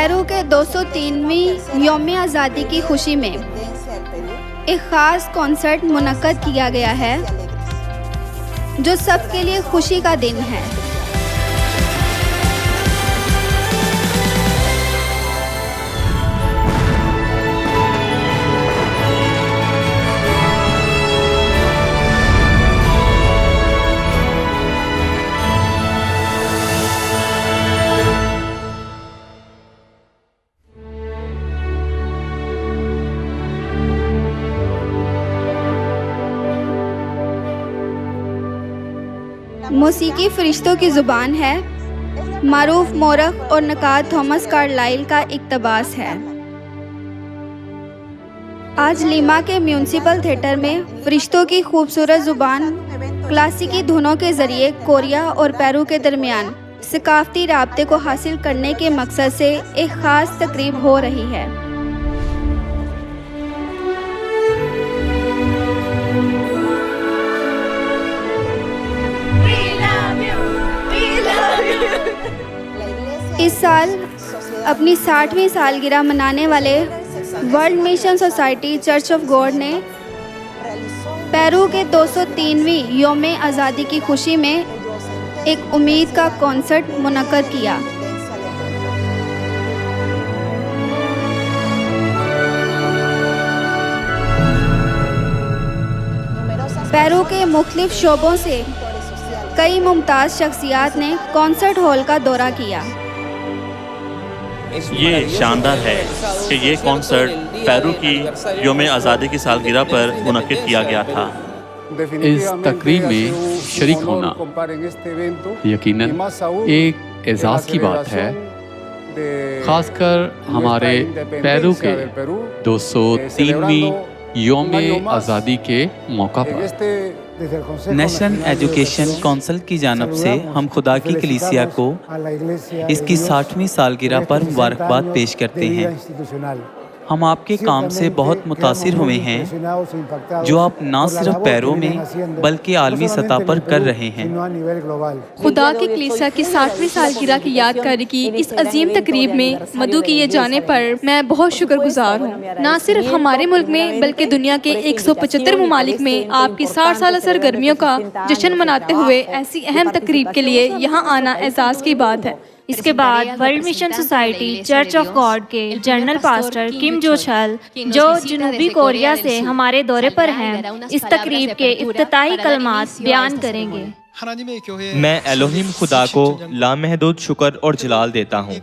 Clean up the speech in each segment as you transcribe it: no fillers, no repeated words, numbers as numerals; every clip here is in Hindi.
पेरू के 203वीं यौम आज़ादी की खुशी में एक ख़ास कॉन्सर्ट मुनक्कद किया गया है जो सबके लिए खुशी का दिन है। मौसीकी फरिश्तों की ज़ुबान है, मारूफ मोरख और नकाद थॉमस कार्लाइल का इक़्तिबास है। आज लीमा के म्यूनिसिपल थिएटर में फरिश्तों की खूबसूरत ज़ुबान क्लासिकी धुनों के ज़रिए कोरिया और पेरू के दरमियान सकाफ़ती राब्ते को हासिल करने के मकसद से एक ख़ास तकरीब हो रही है। इस साल अपनी 60वीं सालगिरह मनाने वाले world mission society church of God ने पेरू के 203वीं यौम आज़ादी की खुशी में एक उम्मीद का कॉन्सर्ट मुनक्कद किया। पेरू के मुख्तलिफ शोबों से कई मुमताज़ शख्सियात ने कॉन्सर्ट हॉल का दौरा किया। ये शानदार है कि ये कॉन्सर्ट पेरू की यौम आज़ादी की सालगिरह पर मुनक्किद किया गया था। इस तकरीब में शरीक होना यकीनन एक एजाज़ की बात है, ख़ासकर हमारे पेरू के 203वीं यौम आज़ादी के मौका पर। नेशनल एजुकेशन काउंसिल की जानिब से हम खुदा की कलीसिया को इसकी 60वीं सालगिरह पर मुबारकबाद पेश करते हैं। हम आपके काम से बहुत मुतासिर हुए हैं जो आप न सिर्फ पेरू में बल्कि आलमी सतह पर कर रहे हैं। खुदा की कलीसिया की 60वीं सालगिरह की यादगारी की इस अजीम तकरीब में मदऊ किए जाने पर मैं बहुत शुक्रगुजार हूँ। न सिर्फ हमारे मुल्क में बल्कि दुनिया के 175 ममालिक में आपकी 60 साल सरगर्मियों का जश्न मनाते हुए ऐसी अहम तकरीब के लिए यहाँ आना एजाज़ की बात है। इसके बाद world mission society church of God के जनरल पास्टर किम जो छल, जो जनूबी कोरिया से हमारे दौरे पर हैं, इस तकरीब के इफ्तिताही कलमात बयान करेंगे। मैं एलोहिम खुदा को लामहदूद शुक्र और जलाल देता हूँ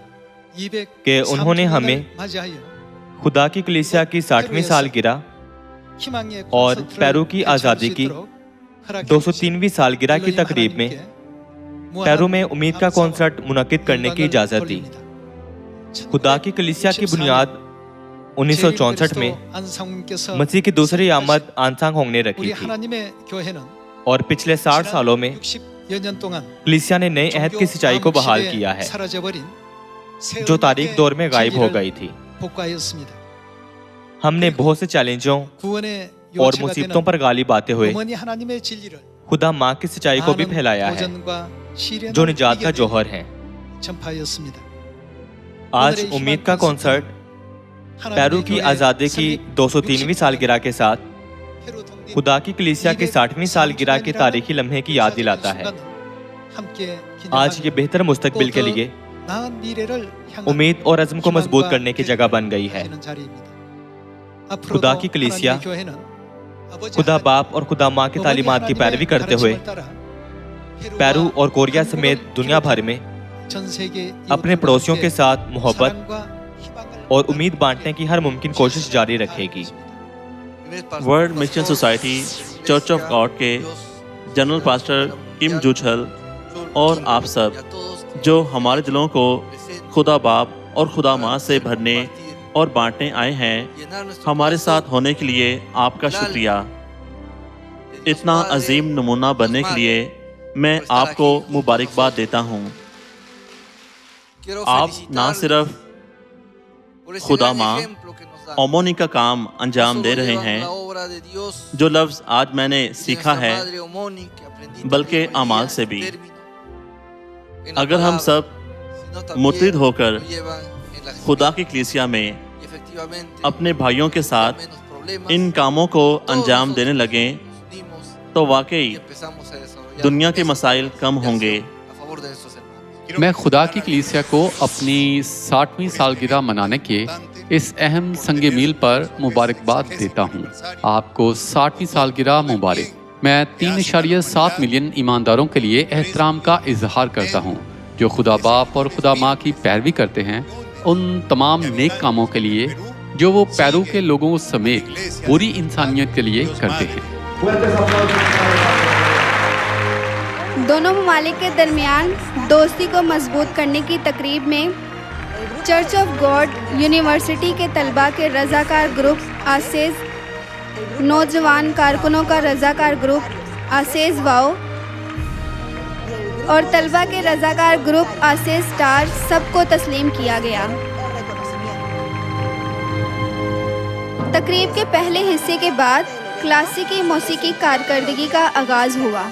कि उन्होंने हमें खुदा की कलीसिया की 60वीं सालगिरह और पेरू की आज़ादी की 203वीं सालगिरह की तकरीब में पेरू में उम्मीद का कॉन्सर्ट मुनक्किद करने की इजाज़त दी। खुदा की कलीसिया की बुनियाद 1964 में मसीह की दूसरी आमद आनसांग होंग ने रखी थी और पिछले 60 सालों में कलीसिया ने नए अहद की सच्चाई को बहाल किया है जो तारीख दौर में गायब हो गई थी। हमने बहुत से चैलेंजों और मुसीबतों पर गालिब आते हुए खुदा माँ की सच्चाई को भी फैलाया है जो निजात का जौहर है। आज उम्मीद का कॉन्सर्ट पेरू की आज़ादी की 203वीं सालगिरह के साथ खुदा की कलीसिया की 60वीं सालगिरह के तारीखी लम्हे की याद दिलाता है। आज ये बेहतर मुस्तकबिल के लिए उम्मीद और अज़्म को मजबूत करने की जगह बन गई है। खुदा की कलीसिया खुदा बाप और खुदा माँ की तालीमात की पैरवी करते हुए पेरू और कोरिया समेत दुनिया भर में अपने पड़ोसियों के साथ मोहब्बत और उम्मीद बांटने की हर मुमकिन कोशिश जारी रखेगी। World mission society church of God के जनरल पास्टर किम जो छल और आप सब जो हमारे दिलों को खुदा बाप और खुदा माँ से भरने और बांटने आए हैं, हमारे साथ होने के लिए आपका शुक्रिया। इतना अजीम नमूना बनने के लिए मैं आपको मुबारकबाद देता हूँ। आप ना सिर्फ खुदा माँ ओमोनी का काम अंजाम दे रहे हैं, जो लफ्ज़ आज मैंने सीखा है, बल्कि अमाल से भी। अगर हम सब मुत्तहिद होकर खुदा की कलीसिया में अपने भाइयों के साथ इन कामों को अंजाम देने लगें तो वाकई दुनिया के मसाइल कम होंगे। मैं खुदा की कलीसिया को अपनी 60वीं सालगिरह मनाने के इस अहम संगे मील पर मुबारकबाद देता हूँ। आपको 60वीं सालगिरह मुबारक। मैं 3.7 मिलियन ईमानदारों के लिए एहतराम का इजहार करता हूँ जो खुदा बाप और खुदा माँ की पैरवी करते हैं, उन तमाम नेक कामों के लिए जो वो पेरू के लोगों समेत पूरी इंसानियत के लिए करते हैं। दोनों ममालिक के दरमियान दोस्ती को मजबूत करने की तकरीब में चर्च ऑफ गॉड यूनिवर्सिटी के तलबा के रज़ाकार ग्रुप आसेज, नौजवान कारकुनों का रज़ाकार ग्रुप आसेज वाओ और तलबा के रज़ाकार ग्रुप आसेज स्टार सबको तस्लीम किया गया। तकरीब के पहले हिस्से के बाद क्लासिकी मौसीकी कारकर्दगी का आगाज़ हुआ।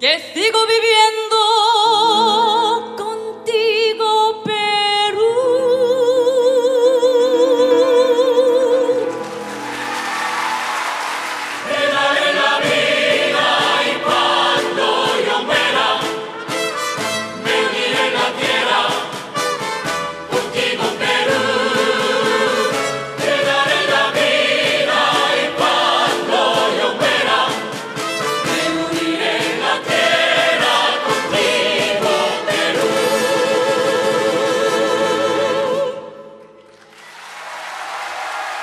que sigo viviendo contigo, Perú. Te daré la vida y cuando yo muera, me uniré en la tierra contigo, Perú. Te daré la vida y cuando yo muera, me uniré en la tierra contigo, Perú.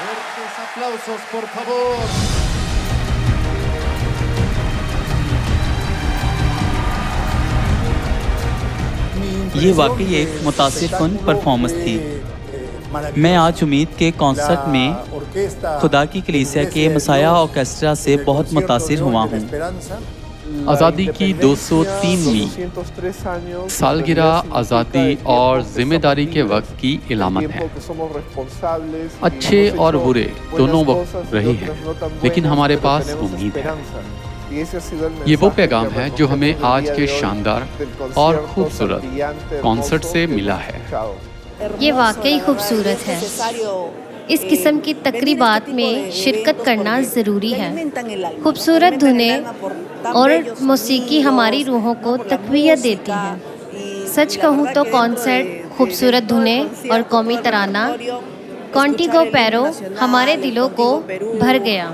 Fuertes aplausos, por favor. ये वाकई एक मुतासिरकुन परफॉर्मेंस थी। मैं आज उम्मीद के कॉन्सर्ट में खुदा की कलीसिया के मसाया ऑर्केस्ट्रा से बहुत मुतासिर हुआ हूँ। आज़ादी की 203वीं सालगिरह आज़ादी और जिम्मेदारी के वक्त की इलामत है। अच्छे और बुरे दोनों वक्त रहे हैं, लेकिन हमारे पास उम्मीद है। ये वो पैगाम है जो हमें आज के शानदार और खूबसूरत कॉन्सर्ट से मिला है। ये वाकई खूबसूरत है। इस किस्म की तकरीबात में शिरकत करना ज़रूरी है। खूबसूरत धुनें और मौसीकी हमारी रूहों को तक़वियत देती हैं। सच कहूँ तो कॉन्सर्ट, खूबसूरत धुनें और कौमी तराना कॉन्टिगो पैरो हमारे दिलों को भर गया।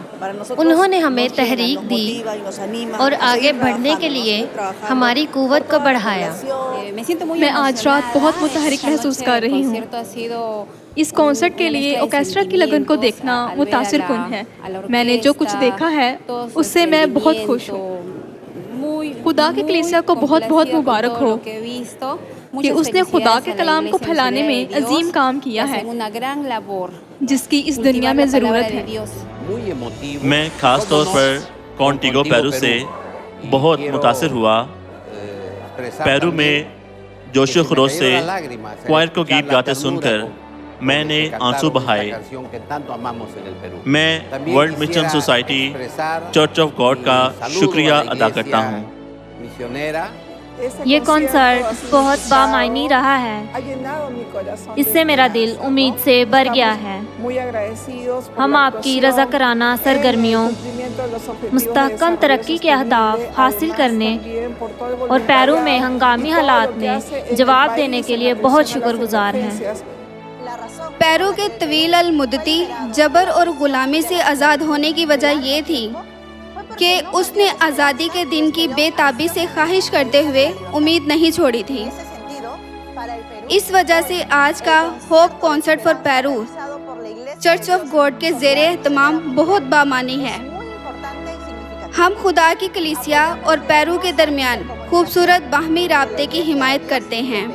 उन्होंने हमें तहरीक दी और आगे बढ़ने के लिए हमारी कुव्वत को बढ़ाया। मैं आज रात बहुत मुतहरिक महसूस कर रही हूँ। इस कॉन्सर्ट के लिए ऑर्केस्ट्रा की लगन को देखना मुतासिरकुन है। मैंने जो कुछ देखा है उससे मैं बहुत खुश हूँ। खुदा की कलीसिया को बहुत बहुत मुबारक हो कि उसने खुदा के कलाम को फैलाने में अजीम काम किया है, जिसकी इस दुनिया में ज़रूरत है। मैं ख़ास तौर पर कॉन्टिगो पेरू से बहुत मुतासिर हुआ। पेरू में जोशो खरोश से क्वायर को गीत गाते सुनकर मैंने आंसू बहाए। मैं world mission society church of God का शुक्रिया अदा करता हूँ। ये कॉन्सर्ट बहुत बामायनी रहा है। इससे मेरा दिल उम्मीद से भर गया है। हम आपकी रज़ाकराना सरगर्मियों, मुस्तहकम तरक्की के अहदाफ हासिल करने और पेरू में हंगामी हालात में जवाब देने के लिए बहुत शुक्रगुजार हैं। पेरू के तवील अल मुद्दती जबर और गुलामी से आज़ाद होने की वजह ये थी कि उसने आज़ादी के दिन की बेताबी से ख्वाहिश करते हुए उम्मीद नहीं छोड़ी थी। इस वजह से आज का hope concert for Peru church of God के ज़ेरे एहतमाम बहुत बामानी है। हम खुदा की कलीसिया और पेरू के दरमियान खूबसूरत बाहमी राब्ते की हिमायत करते हैं।